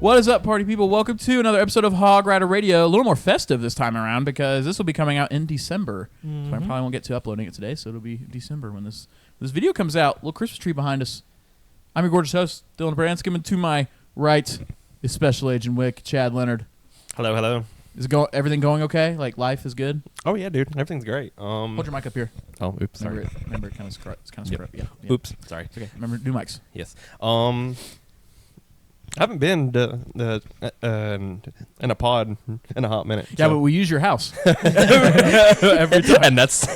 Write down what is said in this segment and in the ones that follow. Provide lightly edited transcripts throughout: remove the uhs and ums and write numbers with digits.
What is up, party people? Welcome to another episode of Hog Rider Radio. A little more festive this time around because this will be coming out in December. Mm-hmm. So I probably won't get to uploading it today, so it'll be December when this video comes out. Little Christmas tree behind us. I'm your gorgeous host, Dylan Branscombe, and to my right is Special Agent Wick, Chad Leonard. Hello, hello. Is everything going okay? Like, life is good? Oh, yeah, dude. Everything's great. Hold your mic up here. Oh, oops, sorry. Remember it kind of screwed up. Yeah. Oops, sorry. It's okay. Remember, new mics. Yes. I haven't been in a pod in a hot minute. Yeah, but we use your house every time, and that's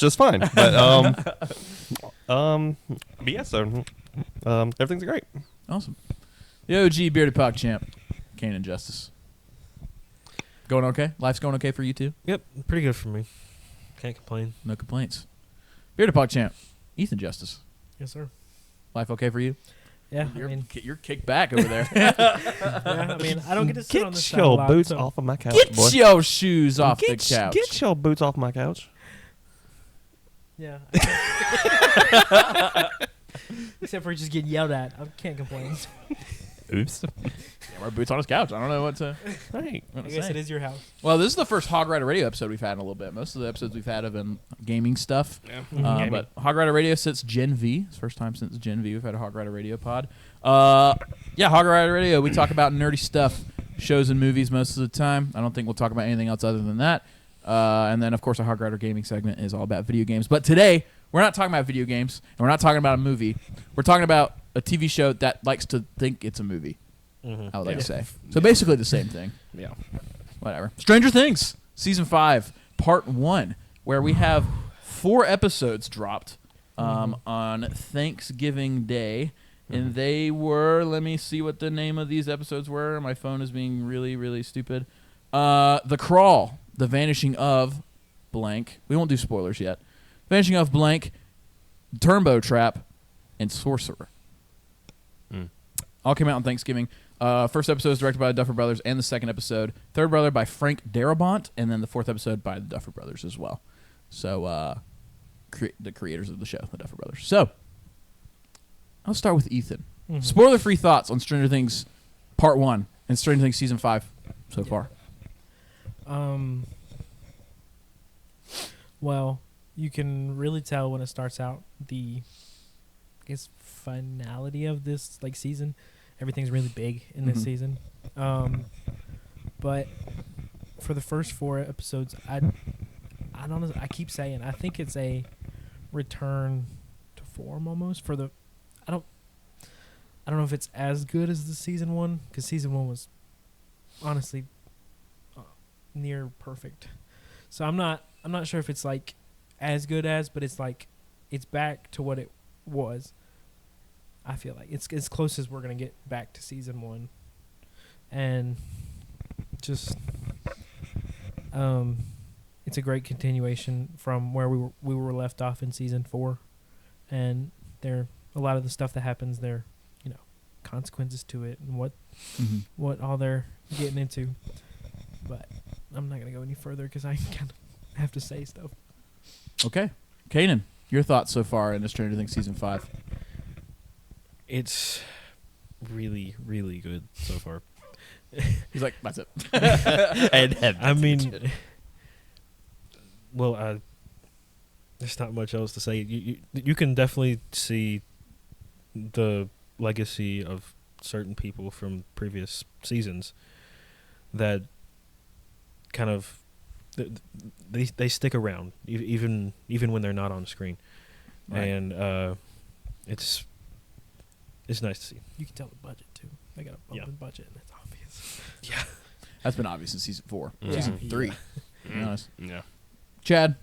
just fine. But yeah, so everything's great. Awesome. The OG bearded pog champ, Canaan Justice. Going okay? Life's going okay for you too? Yep, pretty good for me. Can't complain. No complaints. Bearded pog champ, Ethan Justice. Yes, sir. Life okay for you? Yeah, you're kicked back over there. Yeah, I mean, I don't get to sit on the Get side your a lot, boots so. off of my couch, Get boy. your shoes off the couch. Get your boots off my couch. Yeah. Except for just getting yelled at. I can't complain. Oops. Yeah, wear boots on his couch. I don't know what to. Right. I guess it is your house. Well, this is the first Hog Rider Radio episode we've had in a little bit. Most of the episodes we've had have been gaming stuff. Yeah. But Hog Rider Radio since Gen V. It's the first time since Gen V we've had a Hog Rider Radio pod. Yeah, Hog Rider Radio. We talk about nerdy stuff, shows and movies most of the time. I don't think we'll talk about anything else other than that. And then, of course, our Hog Rider gaming segment is all about video games. But today, we're not talking about video games, and we're not talking about a movie. We're talking about a TV show that likes to think it's a movie. I would like to say. So basically the same thing. Yeah. Whatever. Stranger Things, Season 5, Part 1, where we have 4 episodes dropped on Thanksgiving Day. And they were, let me see what the name of these episodes were. My phone is being really, really stupid. The Crawl, The Vanishing of blank. We won't do spoilers yet. Vanishing of blank, Turbo Trap, and Sorcerer. All came out on Thanksgiving. First episode is directed by the Duffer Brothers, and the second episode, third brother by Frank Darabont, and then the fourth episode by the Duffer Brothers as well. So, the creators of the show, the Duffer Brothers. So, I'll start with Ethan. Spoiler-free thoughts on Stranger Things Part 1 and Stranger Things Season 5 so far. Well, you can really tell when it starts out the, I guess, finality of this season. Everything's really big in this season. But for the first 4 episodes, I keep saying I think it's a return to form almost for the. I don't know if it's as good as the season 1 because season 1 was honestly near perfect. So I'm not sure if it's as good as, but it's it's back to what it was. I feel like it's as close as we're gonna get back to season 1, and just it's a great continuation from where we were left off in season 4, and there a lot of the stuff that happens there, consequences to it and what all they're getting into. But I'm not gonna go any further because I kind of have to say stuff. Okay, Canaan, your thoughts so far in the Stranger Things Season 5? It's really, really good so far. He's like, that's it. and I mean, well, there's not much else to say. You can definitely see the legacy of certain people from previous seasons that kind of they stick around even when they're not on screen, right. And it's nice to see. You can tell the budget too. They got a bump in budget, and it's obvious. Yeah, that's been obvious in season 4, season 3. To be honest. Yeah. Chad,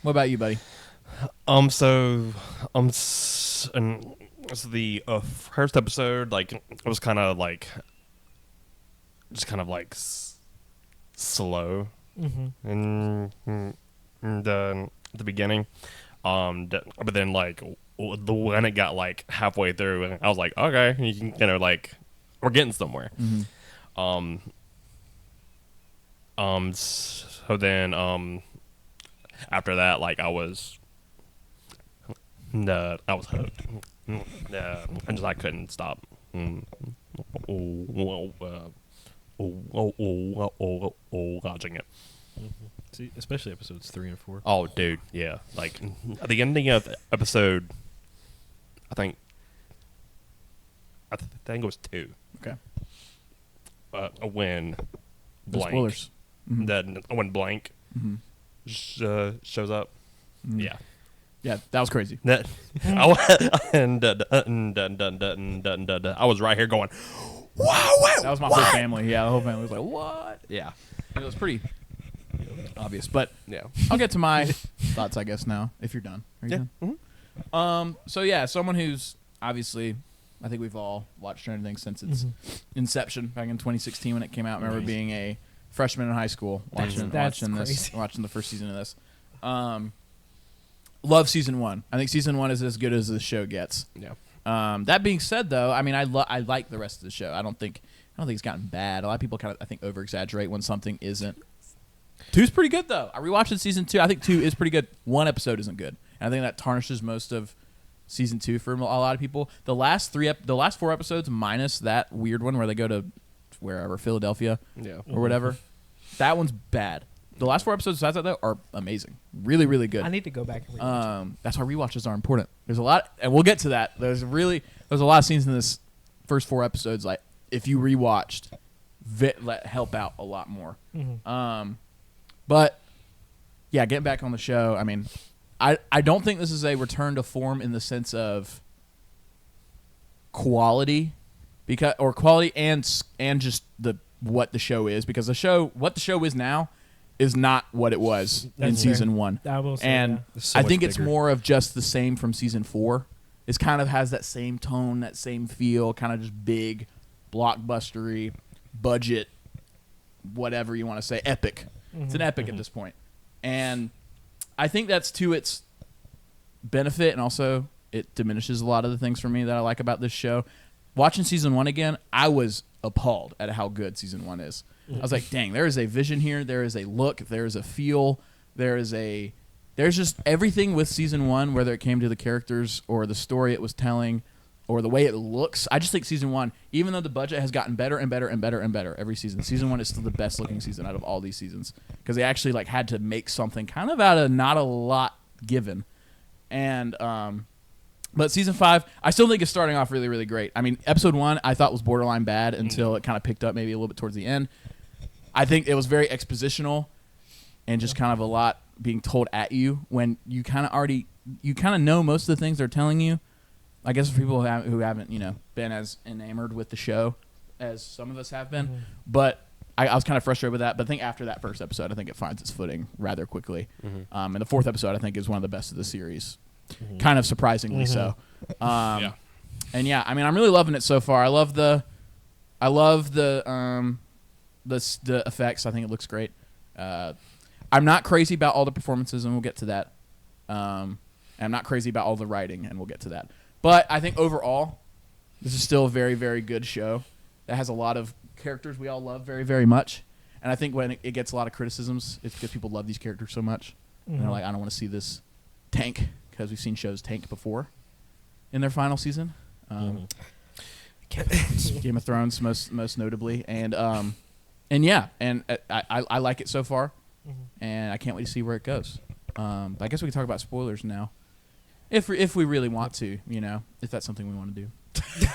what about you, buddy? So the first episode, it was kind of slow in the beginning, but then when it got halfway through, I was like, okay, we're getting somewhere. So then after that, I was hooked. I couldn't stop watching it. See, especially episodes 3 and 4. Oh, dude, yeah. Like the ending of episode, I think it was 2. Okay. When No blank, spoilers. Mhm. that when blank shows up. Yeah. Yeah, that was crazy. That I was right here going, wow, That was my whole family. Yeah, the whole family was like, what? Yeah. It was pretty obvious. But yeah. I'll get to my thoughts, I guess, now, if you're done. Are you done? Mm-hmm. So, yeah, someone who's obviously, I think we've all watched Stranger Things since its inception back in 2016 when it came out. I remember being a freshman in high school watching the first season of this. Love season 1. I think season 1 is as good as the show gets. Yeah. That being said, though, I mean, I like the rest of the show. I don't think it's gotten bad. A lot of people kind of, I think, over exaggerate when something isn't. 2's pretty good though. I rewatched season 2. I think 2 is pretty good. 1 episode isn't good, and I think that tarnishes most of season 2 for a lot of people. The last 4 episodes, minus that weird one where they go to wherever, Philadelphia, or whatever. That one's bad. The last 4 episodes besides that, though, are amazing. Really, really good. I need to go back and rewatch. That's why rewatches are important. There's a lot, and we'll get to that. There's a lot of scenes in this first 4 episodes. Like if you rewatched, help out a lot more. But yeah, getting back on the show. I mean, I don't think this is a return to form in the sense of quality, quality and just what the show is, because what the show is now is not what it was in season 1. I will say, and so I think much it's bigger. more of just the same from season 4. It kind of has that same tone, that same feel, kind of just big, blockbustery, budget, whatever you want to say, epic. It's an epic at this point. And I think that's to its benefit, and also it diminishes a lot of the things for me that I like about this show. Watching season 1 again, I was appalled at how good season 1 is. I was like, dang, there is a vision here. There is a look. There is a feel. There's just everything with season 1, whether it came to the characters or the story it was telling or the way it looks. I just think season 1, even though the budget has gotten better and better and better and better every season, season 1 is still the best looking season out of all these seasons, because they actually had to make something kind of out of not a lot given. And but season 5, I still think it's starting off really, really great. I mean, episode 1 I thought was borderline bad until it kind of picked up maybe a little bit towards the end. I think it was very expositional and just kind of a lot being told at you when you kind of know most of the things they're telling you. I guess for people who haven't been as enamored with the show as some of us have been. But I was kind of frustrated with that. But I think after that first episode, I think it finds its footing rather quickly. And the 4th episode, I think, is one of the best of the series. Kind of surprisingly so. And yeah, I mean, I'm really loving it so far. I love the effects. I think it looks great. I'm not crazy about all the performances, and we'll get to that. And I'm not crazy about all the writing, and we'll get to that. But I think overall, this is still a very, very good show that has a lot of characters we all love very, very much. And I think when it gets a lot of criticisms, it's because people love these characters so much. And they're like, I don't want to see this tank, because we've seen shows tank before in their final season. Game of Thrones, most notably. And yeah, and I like it so far. And I can't wait to see where it goes. But I guess we can talk about spoilers now. If we really want to, if that's something we want to do.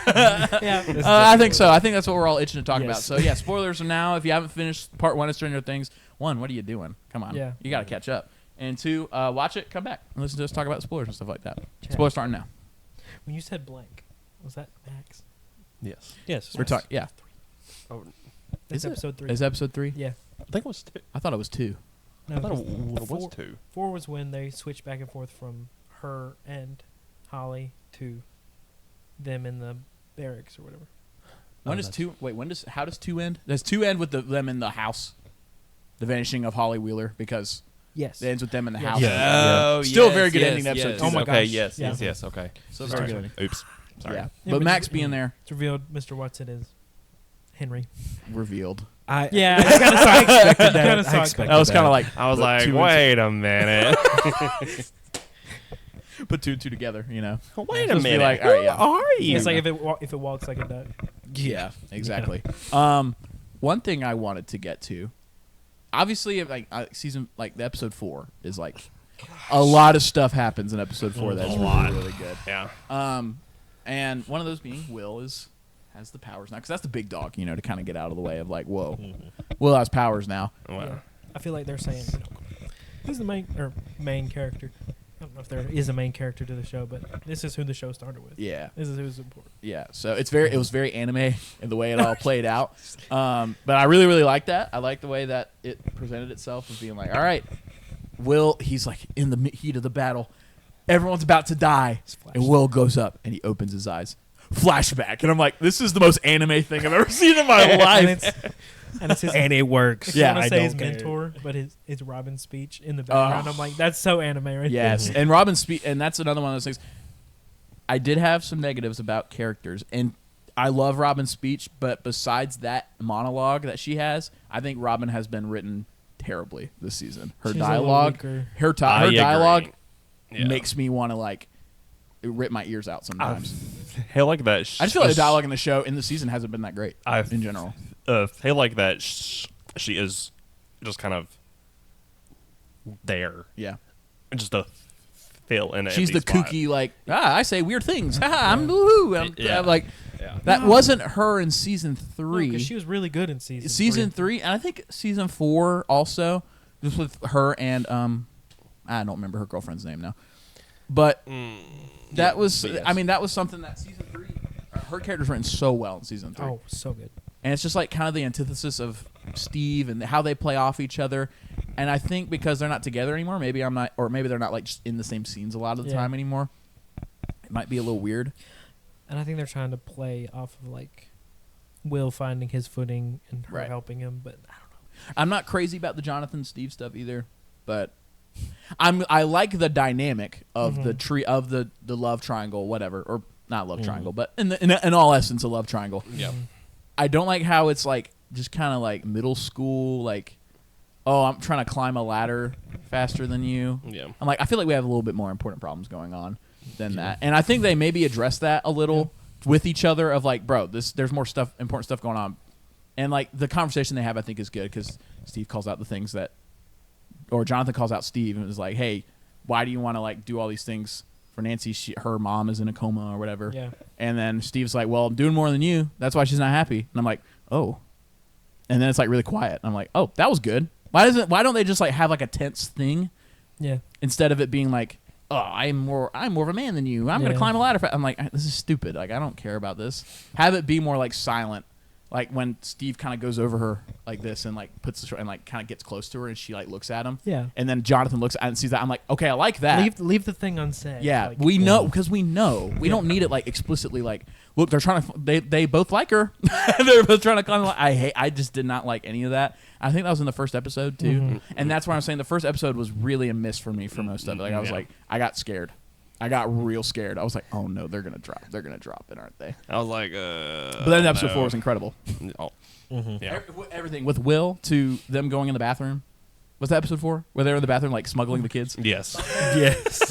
I think so. I think that's what we're all itching to talk about. So yeah, spoilers are now. If you haven't finished part 1 of Stranger Things, 1, what are you doing? Come on, you got to catch up. And 2, watch it, come back and listen to us talk about spoilers and stuff like that. Spoilers starting now. When you said blank, was that Max? Yes. We're talking. Yeah. Oh, that's episode 3. Is episode 3? Yeah. I think it was 2. I thought it was 2. No, I thought it was 2. 4 was when they switched back and forth from her and Holly to them in the barracks or whatever. When does 2? Wait, how does 2 end? Does 2 end with them in the house? The vanishing of Holly Wheeler, because yes, it ends with them in the Yes. house. Oh, still a very good ending to episode 2. Oh my Okay, gosh. yes, okay. So very good. Oops. Sorry. Yeah. Yeah, But but Max you- being there it's revealed Mr. Watson is Henry. revealed. I kind of saw expected that. I expected That was kind of like I was like, 2 and wait a minute. 2. Put 2 and 2 together, Wait a Supposed to be minute. like, all right, yeah. Who are you? It's like if it walks like a duck. Yeah, exactly. One thing I wanted to get to, obviously, like the episode 4 is like a lot of stuff happens in episode 4 that's really good. Yeah. And one of those being Will has the powers now, because that's the big dog, to kind of get out of the way of like, whoa, Will has powers now. Wow. Yeah. I feel like they're saying, who's the main character? I don't know if there is a main character to the show, but this is who the show started with. Yeah. This is who's important. Yeah, so it was very anime in the way it all played out. But I really, really like that. I like the way that it presented itself of being like, all right, Will, he's like in the heat of the battle. Everyone's about to die. And Will goes up and he opens his eyes. Flashback. And I'm like, this is the most anime thing I've ever seen in my life. And it's his, And it works. yeah, I I say his don't care. mentor, but it's Robin's speech in the background. I'm like, that's so anime right Yes, there. and Robin's speech, and that's another one of those things. I did have some negatives about characters, and I love Robin's speech, but besides that monologue that she has, I think Robin has been written terribly this season. Her She's a little dialogue, weaker. her I agree. dialogue Yeah. makes me want to like rip my ears out sometimes. Hey, like that. I just feel like the dialogue in the show in the season hasn't been that great in general. Hey, like that. She is just kind of there, Yeah, just to fill in. she's the spot. kooky like I say weird things. I'm woohoo. Yeah. I'm like Yeah. that wasn't her in season 3. Because she was really good in season Season 3. 3, and I think season 4 also, just with her and I don't remember her girlfriend's name now, but that was but yes. I mean that was something that season 3, her character's written so well in season 3, Oh, so good. and it's just like kind of the antithesis of Steve and how they play off each other, and I think because they're not together anymore, maybe I'm not, or maybe they're not like just in the same scenes a lot of the Yeah. time anymore. It might be a little weird. And I think they're trying to play off of like Will finding his footing and her Right. helping him, but I don't know. I'm not crazy about the Jonathan Steve stuff either, but I like the dynamic of the tree of the love triangle, whatever, or not love triangle, but in all essence, a love triangle. Yep. I don't like how it's like just kind of like middle school, like, oh, I'm trying to climb a ladder faster than you. Yeah. I'm like, I feel like we have a little bit more important problems going on than that, and I think they maybe address that a little with each other of like, bro, there's more stuff, important stuff going on, and like the conversation they have, I think is good because Steve calls out the things that, or Jonathan calls out Steve and is like, hey, why do you want to like do all these things for Nancy? Her mom is in a coma or whatever. Yeah. And then Steve's like, well, I'm doing more than you. That's why she's not happy. And I'm like, oh. And then it's like really quiet. I'm like, oh, that was good. Why don't they just like have like a tense thing Yeah. instead of it being like, oh, I'm more of a man than you. I'm gonna Yeah. climb a ladder. I'm like, this is stupid. Like, I don't care about this. Have it be more like silent. Like when Steve kind of goes over her like this and like puts the and like kind of gets close to her and she like looks at him. Yeah. And then Jonathan looks at it and sees that. I'm like, okay, I like that. Leave the thing unsaid. Yeah, Like, we know because we know we don't need it like explicitly. Like, look, they're trying to. They both like her. They're both trying to climb. I just did not like any of that. I think that was in the first episode too, and that's why I'm saying the first episode was really a miss for me for most of it. Like I was like, I got scared. I got real scared. I was like, oh no, they're gonna drop. They're gonna drop it, aren't they? I was like, But then episode 4 was incredible. Oh. Yeah. Everything with Will to them going in the bathroom. Was that episode 4? Where they were in the bathroom like smuggling the kids? Yes. Yes.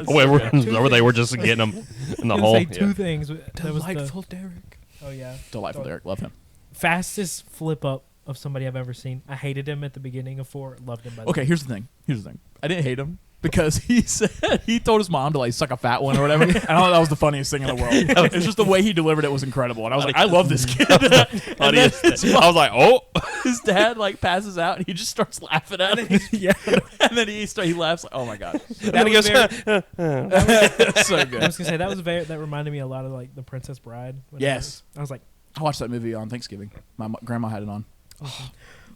Where they were just getting them in the I was hole. gonna say two things. That was Delightful Derek. oh yeah. Delightful Derek. Love him. Fastest flip up of somebody I've ever seen. I hated him at the beginning of 4. Loved him by the Okay, end. here's the thing. I didn't hate him because he said he told his mom to like suck a fat one or whatever. And I thought that was the funniest thing in the world. It's just the way he delivered it was incredible, and I was like, I love this kid. And then I was like, oh. his dad like passes out, and he just starts laughing at him. Yeah. And then he laughs like, oh my god, That was very- so I good. was gonna say that reminded me a lot of like The Princess Bride. when Yes. I was like, I watched that movie on Thanksgiving. My grandma had it on.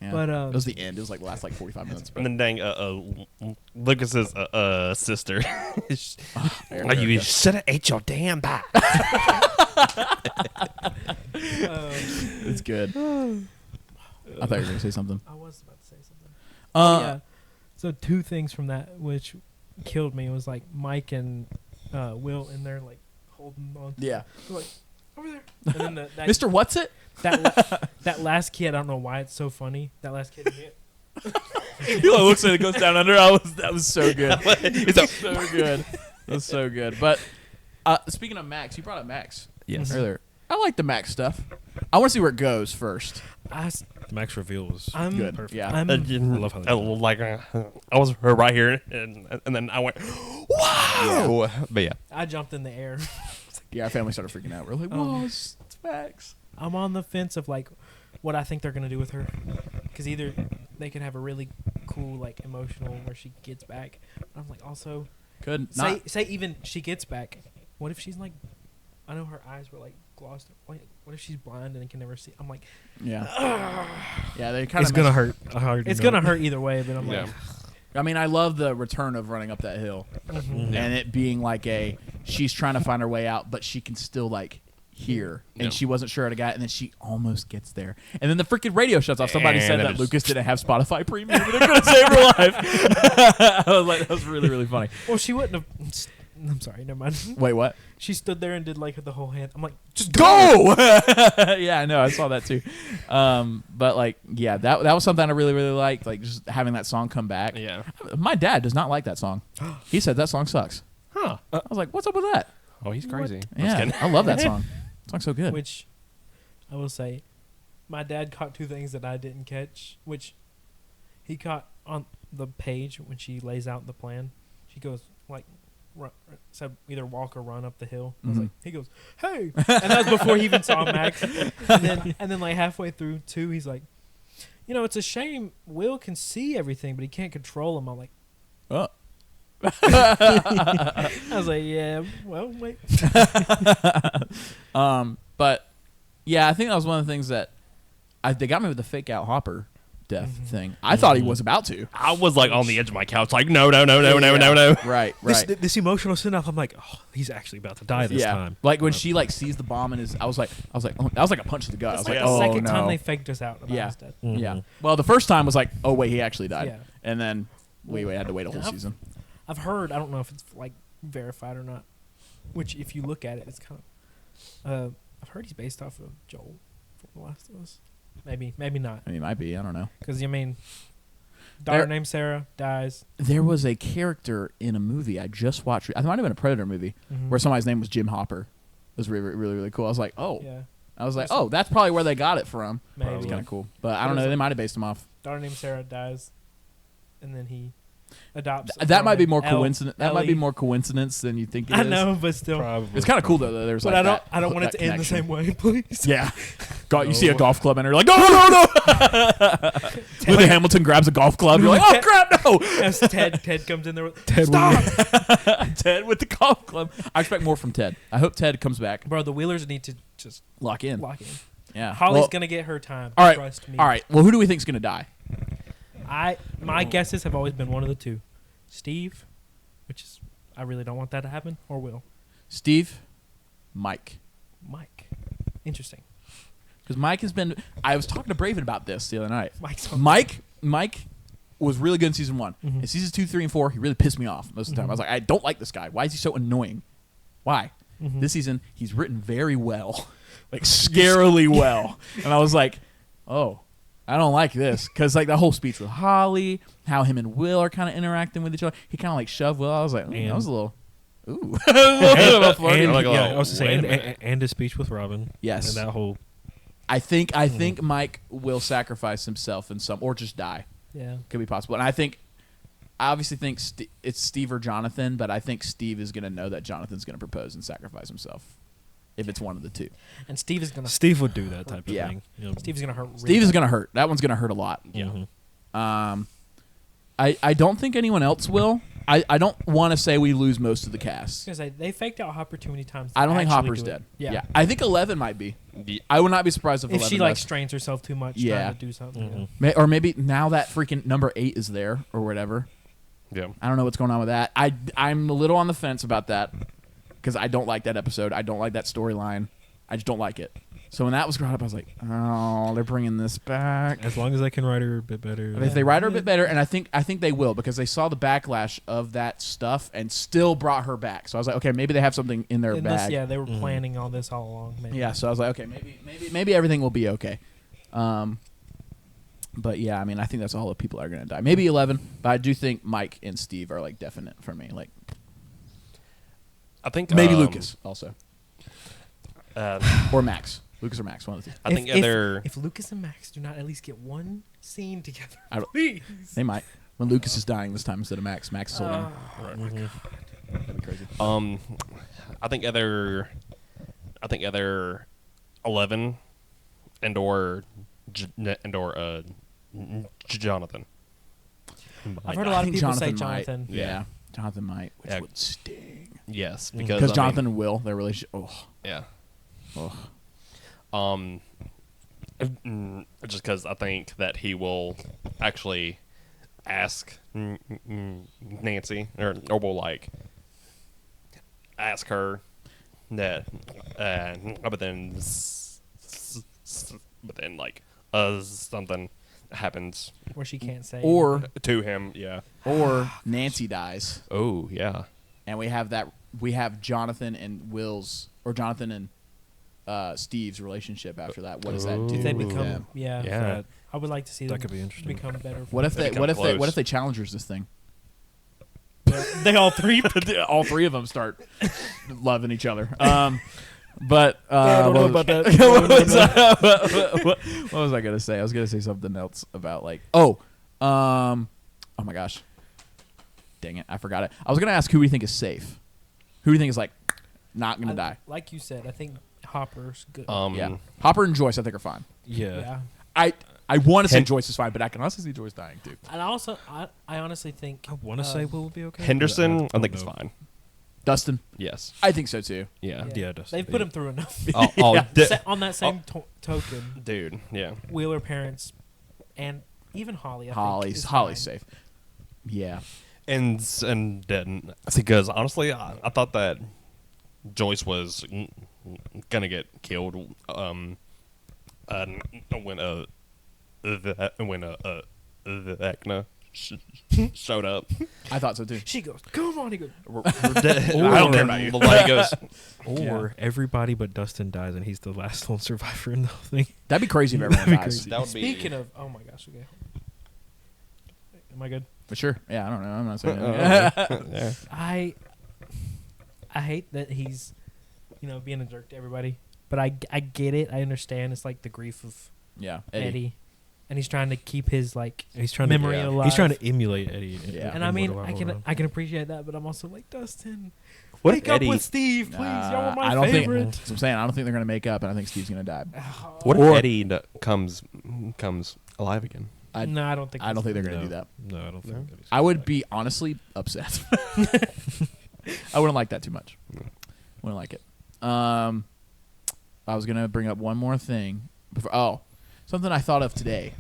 Yeah. But, it was the end. It was like the last like 45 minutes. And then dang, Lucas's sister. You should have ate your damn pie. It's good. I thought you were gonna say something. I was about to say something. Yeah. Uh, So 2 things from that which killed me was like Mike and Will in there like holding on. yeah. They're like over there. And then that Mr. What's it? that last kid, I don't know why it's so funny. That last kid hit. He like looks at it, goes down under. That was so good. So good. That was so good. But speaking of Max, you brought up Max Yes. earlier. I like the Max stuff. I want to see where it goes first. The Max reveal was I'm Good. perfect. Yeah. I'm, I love how they did it. I was right here, and then I went, wow. But yeah, I jumped in the air. Yeah, our family started freaking out. We're like, whoa, it's Max. I'm on the fence of like what I think they're gonna do with her, because either they could have a really cool like emotional where she gets back. I'm like also say even she gets back. What if she's like, I know her eyes were like glossed. What if she's blind and can never see? I'm like, Yeah. Yeah, they kind It's of. gonna hurt. it's gonna hurt either way. But I'm like, I mean, I love the return of running up that hill, mhm. and it being like she's trying to find her way out, but she can still like hear, and Yeah. she wasn't sure how to get, and then she almost gets there, and then the freaking radio shuts off. Somebody And said then that it's- Lucas didn't have Spotify Premium, and it could have saved her life. I was like, that was really, really funny. Well, she wouldn't have. I'm sorry, never mind. Wait, what? She stood there and did like the whole hand. I'm like, just Go! Yeah, I know. I saw that too. But like, yeah, that was something I really, really liked. Like just having that song come back. yeah. My dad does not like that song. He said that song sucks. Huh? I was like, what's up with that? Oh, he's crazy. I'm just Yeah, kidding. I love that song. That song's so good. Which I will say, my dad caught two things that I didn't catch. Which he caught on the page when she lays out the plan. She goes like, said either walk or run up the hill. I was Mhm. like, he goes, hey, and that was before he even saw Max. And then like halfway through too, he's like, you know, it's a shame Will can see everything, but he can't control him. I'm like, Oh. I was like, yeah, well, wait. But yeah, I think that was one of the things that they got me with the fake out Hopper death thing. I thought he was about to. I was like on the edge of my couch, like no. Right. This emotional send off. I'm like, oh, he's actually about to die this time. Like when she like sees the bomb and I was like, oh, that was like a punch to the gut. I was That's like, like the oh second no. time they faked us out about Yeah. his death. Yeah. Well, the first time was like, oh wait, he actually died, Yeah. and then we had to wait a whole Yep. season. I've heard, I don't know if it's like verified or not, which if you look at it, it's kind of, I've heard he's based off of Joel from The Last of Us. Maybe not. I mean, it might be. I don't know. Because, I mean, daughter There- named Sarah dies. There was a character in a movie I just watched. It might have been a Predator movie where somebody's name was Jim Hopper. It was really, really, really cool. I was like, oh. Yeah. I was like, oh, that's probably where they got it from. It was Maybe. kind of cool. But I don't know. They might have based him off. Daughter named Sarah dies, and then he adopts. a That girl might be named more coincidence. That might be Ellie. more coincidence than you think it is. I know, but still. Probably. It's kind of cool though. That there's But like I don't want it that to end the connection. same way, please. Yeah. You see a golf club and you're like, no. With the Hamilton grabs a golf club. You're like, oh crap, no. As Ted comes in there with, Ted stop! Ted with the golf club. I expect more from Ted. I hope Ted comes back. Bro, the Wheelers need to just Lock in. lock in. Yeah. Holly's Well, going to get her time. all right. Trust me. All right. Well, who do we think's gonna die? My guesses have always been one of the two. Steve, which is, I really don't want that to happen, or Will. Steve, Mike. Mike. Interesting. Because Mike has been. I was talking to Braven about this the other night. Mike's on. Mike was really good in season 1. Mhm. In seasons 2, 3, and 4, he really pissed me off most of the time. I was like, I don't like this guy. Why is he so annoying? Why? Mhm. This season, he's written very well, like scarily well. And I was like, oh, I don't like this. Because like the whole speech with Holly, how him and Will are kind of interacting with each other. He kind of like shoved Will. I was like, that was a little, ooh. A little flirty. And, Like, yeah, oh, I was wait saying, a minute. and his speech with Robin. Yes. And that whole. I think Mike will sacrifice himself in some, or just die. Yeah. Could be possible. And I obviously think it's Steve or Jonathan, but I think Steve is going to know that Jonathan's going to propose and sacrifice himself if it's one of the two. And Steve is going to. Steve would do that type of Yeah. thing. You know. Steve's going to hurt. Really Steve is bad. going to hurt. That one's going to hurt a lot. Yeah. I don't think anyone else will. I don't want to say we lose most of the cast. I was gonna say, they faked out Hopper too many times. to I don't think actually Hopper's do it. dead. Yeah. I think 11 might be. Yeah. I would not be surprised if If 11 she like does. strains herself too much Yeah. trying to do something. Mhm. Or maybe now that freaking number 8 is there or whatever. Yeah. I don't know what's going on with that. I'm a little on the fence about that because I don't like that episode. I don't like that storyline. I just don't like it. So when that was brought up, I was like, oh, they're bringing this back. As long as they can write her a bit better. If they write her a bit better, and I think they will because they saw the backlash of that stuff and still brought her back. So I was like, okay, maybe they have something in their And bag. this, yeah, they were planning all this all along. Maybe. Yeah, so I was like, okay, maybe everything will be okay. But yeah, I mean, I think that's all the people are going to die. Maybe 11, but I do think Mike and Steve are like definite for me. Like I think maybe Lucas also. Or Max. Lucas or Max, one of the two. I think either if Lucas and Max do not at least get one scene together, I don't- please. They might. When Lucas is dying this time instead of Max. Max is holding him. That'd be crazy. I think either 11 and/or Jonathan. I've heard a lot of think people say might. Jonathan. Yeah. Jonathan might, which Yeah. would sting. Yes, Because Jonathan and Will, their relationship. Oh. Yeah. Oh. Just because I think that he will actually ask Nancy, or will like ask her that, but then like something happens Where she can't say. Or to him. Yeah. Nancy dies. Oh yeah. And we have Jonathan and Will's, or Jonathan and Steve's relationship after that. What does that do do they with become? them? Yeah. Yeah. I would like to see them That could be interesting. become better. What if They they become close. what if they challengers this thing? they all three? All three of them start loving each other. But I don't know about that. what was I gonna say? I was gonna say something else about like oh my gosh, dang it, I forgot it. I was gonna ask who do you think is safe? Who do you think is like not gonna die? Like you said, I think Hopper's good. Yeah, Hopper and Joyce I think are fine. yeah. I want to say Joyce is fine, but I can also see Joyce dying too. And also, I honestly think I want to say Will be okay. Henderson, but I think don't it's know. fine. Dustin, Yes. I think so too. Yeah. Yeah, Dustin. they've put him through enough. Oh, On that same token, dude. Yeah. Wheeler parents and even Holly. I think, is Holly's fine. safe. Yeah, And then because honestly, I thought that Joyce was gonna get killed. When Vecna showed up. I thought so too. She goes, "Come on!" He goes, I don't care about you. Like, he goes, Or everybody but Dustin dies and he's the last lone survivor in the whole thing. That'd be crazy if everyone That'd be dies. crazy. that would be. Speaking of, oh my gosh, okay. Am I good? For sure. Yeah, I don't know. I'm not saying that. Yeah. I hate that he's, being a jerk to everybody. But I get it. I understand. It's like the grief of Yeah, Eddie. And he's trying to keep his He's trying memory to alive. He's trying to emulate Eddie. Yeah. And I mean, immortalize I can appreciate that, but I'm also like, Dustin, What wake if up Eddie? with Steve, please. Y'all were my I don't favorite. think. That's what I'm saying. I don't think they're gonna make up, and I think Steve's gonna die. What Or- if Eddie comes alive again? No, I don't think. I don't think they're gonna No. do that. No, I don't think. No? Eddie's I would be honestly upset. I wouldn't like that too much. Wouldn't like it. I was gonna bring up one more thing. Something I thought of today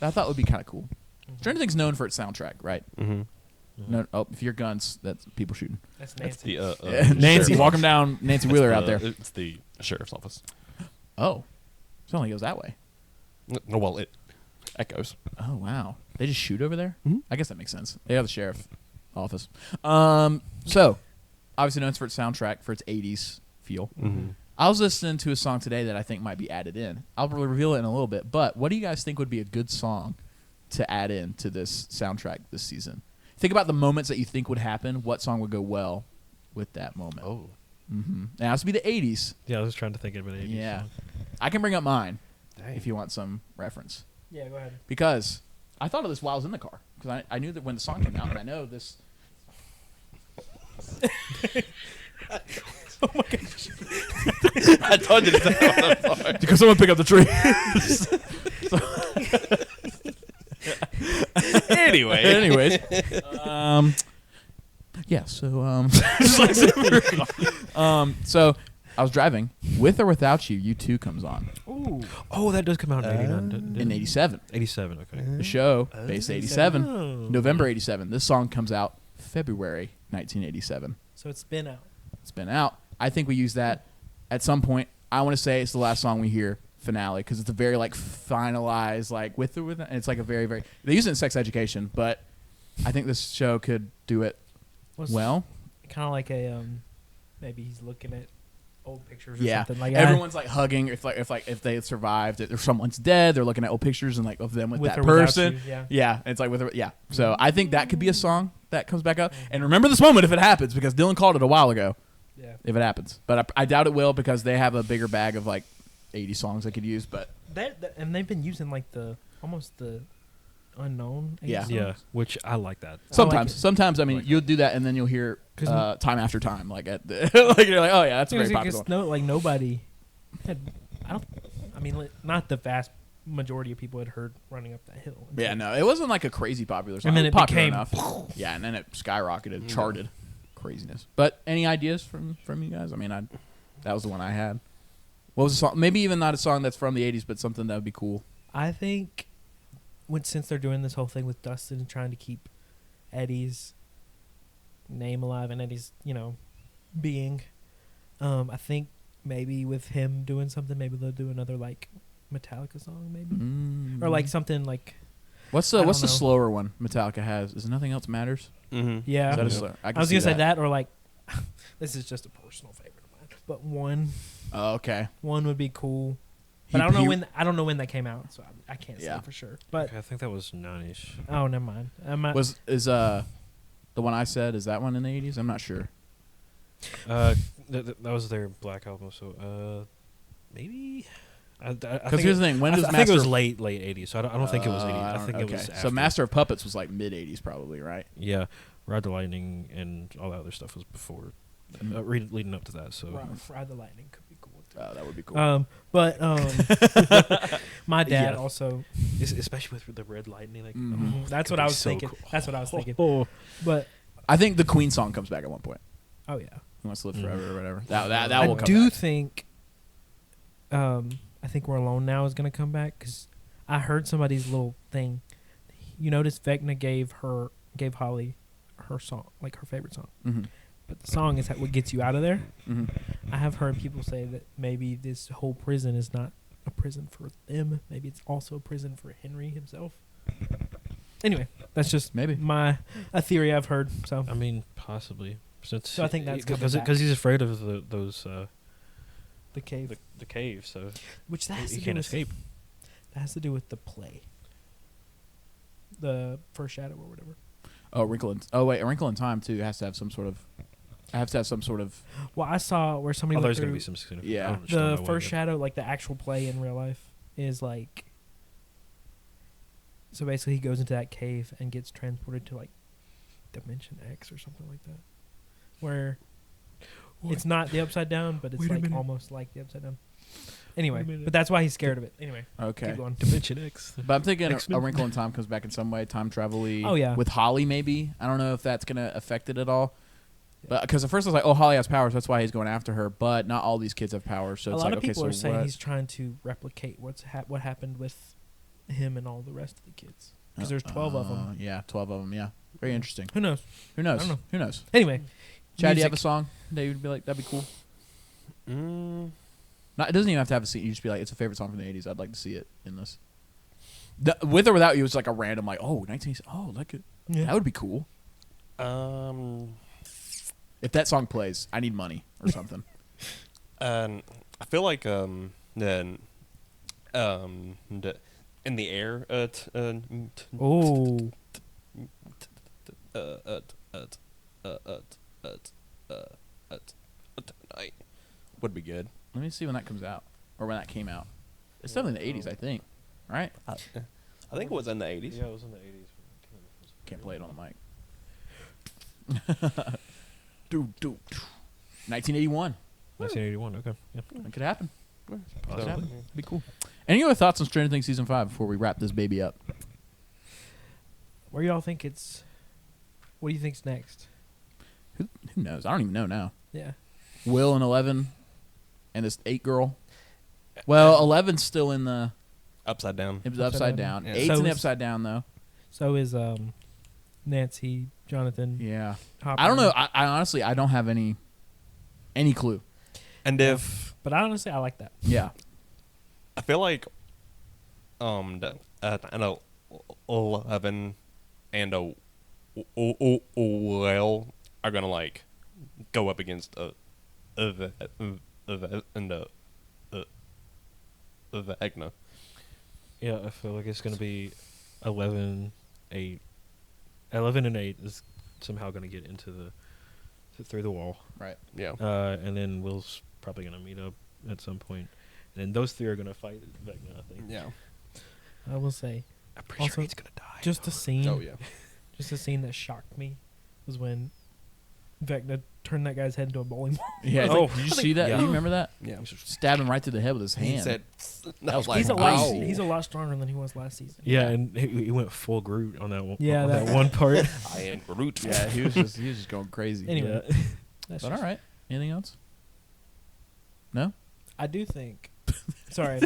that I thought would be kind of cool. Stranger Things known for its soundtrack, right? Mm-hmm. No, if you're guns, that's people shooting. That's That's Nancy. the Nancy, sheriff's walk him down. Nancy office. Wheeler It's out there. It's the sheriff's office. Oh, it only goes that way. No, well, it echoes. Oh wow, they just shoot over there. Mhm. I guess that makes sense. They have the sheriff office. So obviously known for its soundtrack for its '80s feel. Mm-hmm. I was listening to a song today that I think might be added in. I'll reveal it in a little bit. But what do you guys think would be a good song to add in to this soundtrack this season? Think about the moments that you think would happen. What song would go well with that moment? Oh. Mm-hmm. It has to be the '80s. Yeah, I was trying to think of an 80s Yeah, song. I can bring up mine Dang. if you want some reference. Yeah, go ahead. Because I thought of this while I was in the car. Because I knew that when the song came out, and I know this. I told you to Because someone pick up the tree. Anyway. Anyways, yeah. So, so I was driving. With or Without You, U2 comes on Ooh. Oh, that does come out in 89. in '87. 87, okay. The show based 87, Oh. November '87. This song comes out February 1987. So it's been out. It's been out. I think we use that at some point. I want to say it's the last song we hear finale because it's a very like finalized like with or without. And it's like a very very. They use it in Sex Education, but I think this show could do it well. Kind of like a maybe he's looking at old pictures or Yeah, something like everyone's like hugging. If they survived, if someone's dead, they're looking at old pictures and like of them with that or without person. you, yeah. Yeah, it's like with yeah. So I think that could be a song that comes back up. And remember this moment if it happens because Dylan called it a while ago. Yeah. if it happens. But I doubt it will because they have a bigger bag of like 80 songs they could use. But And they've been using like almost the unknown. 80 Yeah. songs. Yeah, which I like that. sometimes I mean like you'll do that and then you'll hear 'Cause time after time like at the, like you're like, oh yeah, that's a very popular one. Nobody had. Not the vast majority of people had heard "Running Up That Hill." Yeah, no, it wasn't like a crazy popular song. And then It it was popular became- enough. Yeah, and then it skyrocketed, charted, craziness. But any ideas from you guys? I mean, that was the one I had. What was the song? Maybe even not a song that's from the '80s, but something that would be cool. I think, since they're doing this whole thing with Dustin and trying to keep Eddie's name alive and Eddie's being, I think maybe with him doing something, maybe they'll do another like Metallica song, maybe or like something like. What's I the don't slower one Metallica has? Is Nothing Else Matters? Mm-hmm. Yeah, Is that a slow? I was gonna say that or like, this is just a personal favorite of mine, but one Okay. would be cool. But I don't know when that came out, so I can't say for sure. But I think that was 9-ish. oh, never mind. Is the one I said, is that one in the '80s? I'm not sure. That was their Black album, so maybe. Because here's the thing: when does I think it was late 80s, so I don't think it was 80s. I think it was after. So Master of Puppets was like mid '80s, probably, right? Yeah, Ride the Lightning and all that other stuff was before, leading up to that. So Ride the Lightning could be cool too. That would be cool. My dad Yeah. also. especially with the Red Lightning, like Mhm. That's could what I be was so thinking. cool. That's what I was thinking. Oh. But I think the Queen song comes back at one point. oh yeah, He Wants to Live Mm. Forever or whatever. That I will come do back. think. I think We're Alone Now is gonna come back because I heard somebody's little thing. You notice Vecna gave Holly her song, like her favorite song, Mm-hmm. but the song is what gets you out of there. Mm-hmm. I have heard people say that maybe this whole prison is not a prison for them. Maybe it's also a prison for Henry himself. Anyway, that's just Maybe. a theory I've heard. So I mean, possibly. So I think that's coming back. because he's afraid of those the cave, the cave, so which that has he to do can't with, escape. That has to do with the play, the First Shadow or whatever. A Wrinkle in Time too has to have some sort of. I have to have some sort of. Well, I saw where somebody went There's through gonna be some significant. Yeah. I don't know the what First yet. Shadow, like the actual play in real life, is like. So basically, he goes into that cave and gets transported to like Dimension X or something like that, where it's not the Upside Down, but it's Wait a like minute. almost like the Upside Down. Anyway, Wait a minute. but that's why he's scared of it. Anyway, Okay. keep going. Dimension X. But I'm thinking X-Men. a Wrinkle in Time comes back in some way, time travel-y. Oh, yeah. With Holly, maybe. I don't know if that's gonna affect it at all. But because at first I was like, oh, Holly has powers, that's why he's going after her. But not all these kids have powers, so A it's lot like, of okay, people so are saying what? he's trying to replicate what happened with him and all the rest of the kids. Because there's 12 of them. Yeah, 12 of them. Yeah, very interesting. Who knows? Who knows? I don't know. Who knows? Anyway, Chad, do you have a music. song that you'd be like, that'd be cool? Not, it doesn't even have to have a scene. You just be like, it's a favorite song from the 80s. I'd like to see it in this. With or without you, it's like a random, like, oh, 1980s. Oh, like it. Yeah. That would be cool. If that song plays, I need money or something. I feel like in the air Oh, tonight would be good. Let me see when that comes out. Or when that came out. It's definitely in the 80s, I think. Right? I think it was in the 80s. Yeah, it was in the 80s. Can't play it on the mic. 1981. 1981. Okay. Yeah. That could happen. So, It'd be cool. Any other thoughts on Stranger Things Season 5 before we wrap this baby up? where y'all think it's? What do you think's next? Who knows? I don't even know now. Yeah. Will and 11 and this 8 girl. Well, 11's still in the upside down. it was Upside upside down. down. Yeah. 8's So in the is- upside down though. So is Nancy, Jonathan. Yeah. Hopper. I don't know. I honestly I don't have any clue. And if But honestly, I like that. Yeah. I feel like I know 11 and well are gonna like go up against Vecna. Yeah, I feel like it's gonna be 11, 8. 11 and 8 is somehow gonna get into through the wall. Right. Yeah. And then Will's probably gonna meet up at some point, and then those three are gonna fight Vecna, I think. Yeah. I will say, I'm pretty Also, sure he's gonna die. just a scene. Oh yeah. Just a scene that shocked me was when Vecna turned that guy's head into a bowling ball. Yeah. Oh. Did you see that? Yeah. Do you remember that? Yeah. Stabbed him right through the head with his hand. He said, That was He's a like, lot. wow. He's a lot stronger than he was last season. Yeah, and he went full Groot on that one. Yeah, on that- that one part. I am Groot. Yeah, he was just going crazy. Anyway, Yeah. that's But just- all right. Anything else? No. I do think. Sorry,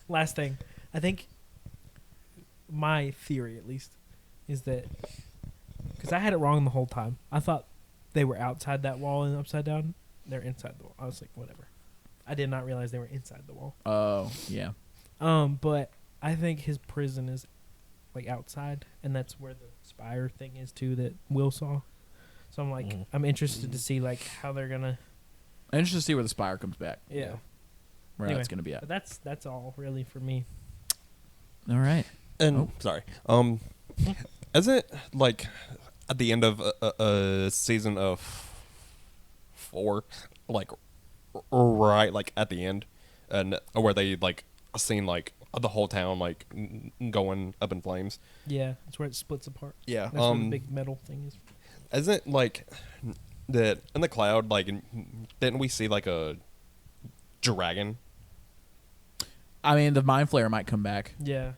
last thing. I think my theory, at least, is that because I had it wrong the whole time. I thought they were outside that wall and upside down. They're inside the wall. I was like, whatever. I did not realize they were inside the wall. Oh yeah. But I think his prison is like outside, and that's where the spire thing is too that Will saw. So I'm like, I'm interested to see like how they're gonna. I'm interested to see where the spire comes back. Yeah. Where Anyway, that's going to be at. But that's all really for me. All right. And sorry. Isn't like at the end of a season of 4, like right like at the end, and where they like seen like the whole town like going up in flames. Yeah, that's where it splits apart. Yeah. That's where the big metal thing is. Isn't like that in the cloud? Like, didn't we see like a dragon? I mean, the mind flayer might come back. Yeah.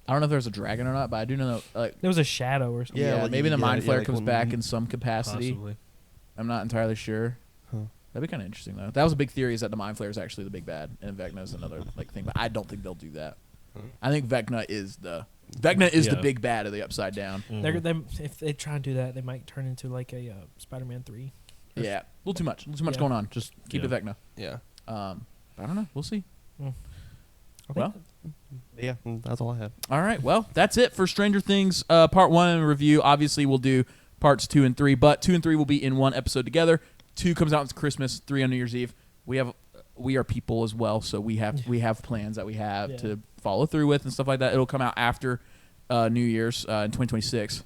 I don't know if there's a dragon or not, but I do know that, like, There was a shadow or something. yeah, like, maybe the yeah, mind yeah, flayer like comes when- back in some capacity. Possibly. I'm not entirely sure. Huh. That'd be kind of interesting though. That was a big theory, is that the mind flayer is actually the big bad, and Vecna is another like thing. But I don't think they'll do that. I think Vecna is the Yeah. big bad of the Upside Down. They're, them if they try and do that, they might turn into like a Spider-Man 3. Yeah, a little too much. A little too much Yeah. going on. Just keep it Yeah. Vecna. Yeah. I don't know. We'll see. Okay. Well, Yeah. That's all I had. all right. Well, that's it for Stranger Things Part 1 review. Obviously, we'll do Parts 2 and 3, but 2 and 3 will be in one episode together. 2 comes out on Christmas, 3 on New Year's Eve. We are people as well, so we have plans that we have to follow through with and stuff like that. It'll come out after New Year's in 2026.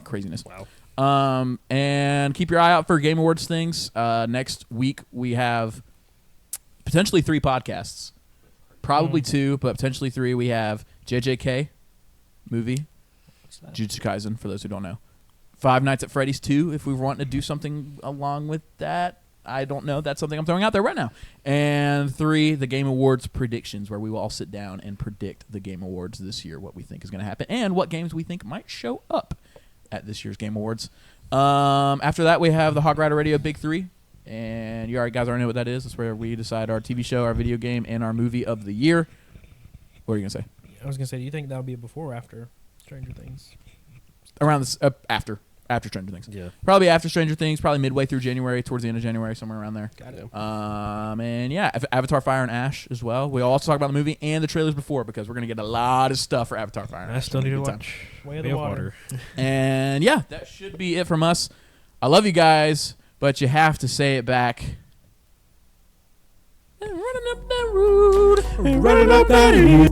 Craziness. Wow. And keep your eye out for Game Awards things. Next week we have potentially 3 podcasts. Probably 2, but potentially 3. We have JJK movie, What's that? Jujutsu Kaisen, for those who don't know. Five Nights at Freddy's 2, if we were wanting to do something along with that. I don't know. That's something I'm throwing out there right now. And 3, the Game Awards predictions, where we will all sit down and predict the Game Awards this year, what we think is going to happen, and what games we think might show up at this year's Game Awards. After that, we have the Hog Rider Radio Big 3. And you guys already know what that is. That's where we decide our TV show, our video game, and our movie of the year. What are you going to say? I was gonna say, do you think that'll be before or after Stranger Things? Around this, after Stranger Things. Yeah. Probably after Stranger Things, probably midway through January, towards the end of January, somewhere around there. Got it. And yeah, Avatar Fire and Ash as well. We'll also talk about the movie and the trailers before, because we're going to get a lot of stuff for Avatar Fire and I Ash. still need to Good time. watch Way of the Water. And yeah, that should be it from us. I love you guys, but you have to say it back. Running up that road, running up that hill.